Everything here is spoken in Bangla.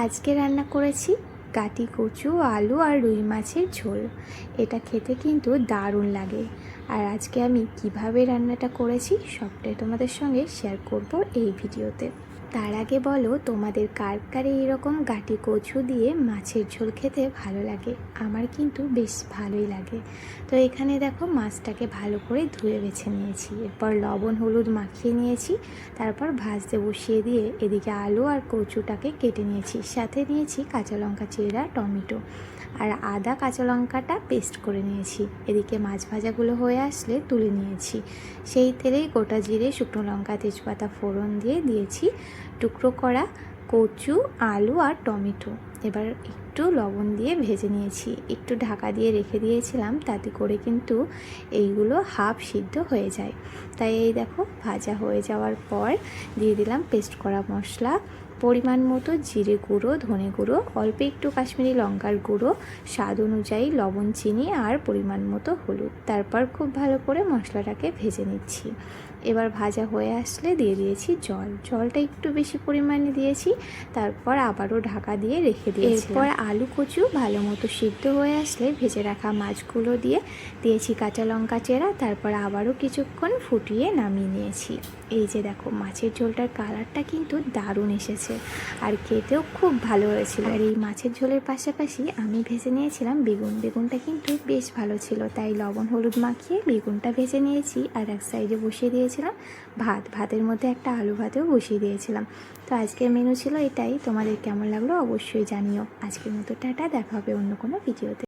আজকে রান্না করেছি গাটি কচু, আলু আর রুই মাছের ঝোল। এটা খেতে কিন্তু দারুণ লাগে। আর আজকে আমি কিভাবে রান্নাটা করেছি সবটাই তোমাদের সঙ্গে শেয়ার করব এই ভিডিওতে। তার আগে বলো তোমাদের কার কার এইরকম গাটি কচু দিয়ে মাছের ঝোল খেতে ভালো লাগে। আমার কিন্তু বেশ ভালোই লাগে। তো এখানে দেখো মাছটাকে ভালো করে ধুয়ে বেছে নিয়েছি, এরপর লবণ হলুদ মাখিয়ে নিয়েছি, তারপর ভাজতে বসিয়ে দিয়ে এদিকে আলু আর কচুটাকে কেটে নিয়েছি, সাথে নিয়েছি কাঁচা লঙ্কা চিরা, টমেটো আর আদা কাঁচা লঙ্কাটা পেস্ট করে নিয়েছি। এদিকে মাছ ভাজাগুলো হয়ে আসলে তুলে নিয়েছি। সেই তেলেই গোটা জিরে, শুকনো লঙ্কা, তেজপাতা ফোড়ন দিয়ে দিয়েছি টুকরো করা কচু, আলু আর টমেটো। এবার একটু লবণ দিয়ে ভেজে নিয়েছি, একটু ঢাকা দিয়ে রেখে দিয়েছিলাম, তাতে করে কিন্তু এইগুলো হাফ সিদ্ধ হয়ে যায়। তাই এই দেখো ভাজা হয়ে যাওয়ার পর দিয়ে দিলাম পেস্ট করা মশলা, পরিমাণ মতো জিরে গুঁড়ো, ধনে গুঁড়ো, অল্প একটু কাশ্মীরি লঙ্কার গুঁড়ো, স্বাদ অনুযায়ী লবণ, চিনি আর পরিমাণ মতো হলুদ। তারপর খুব ভালো করে মশলাটাকে ভেজে নিচ্ছি। এবার ভাজা হয়ে আসলে দিয়ে দিয়েছি জলটা একটু বেশি পরিমাণে দিয়েছি, তারপর আবারও ঢাকা দিয়ে রেখে দিয়েছি। এরপর আলু কচু ভালো মতো সিদ্ধ হয়ে আসলে ভেজে রাখা মাছগুলো দিয়ে দিয়েছি কাঁচা লঙ্কা চেরা, তারপর আবারও কিছুক্ষণ ফুটিয়ে নামিয়ে নিয়েছি। এই যে দেখো মাছের ঝোলটার কালারটা কিন্তু দারুণ এসেছে আর খেতেও খুব ভালো হয়েছিল। আর এই মাছের ঝোলের পাশাপাশি আমি ভেজে নিয়েছিলাম বেগুনটা কিন্তু বেশ ভালো ছিল, তাই লবণ হলুদ মাখিয়ে বেগুনটা ভেজে নিয়েছি। আর এক সাইডে বসিয়ে দিয়েছিলাম ভাতের মধ্যে একটা আলু ভাতেও বসিয়ে দিয়েছিলাম। তো আজকের মেনু ছিল এটাই। তোমাদের কেমন লাগলো অবশ্যই জানিও। আজকের মতো টাটা, দেখা হবে অন্য কোনো ভিডিওতে।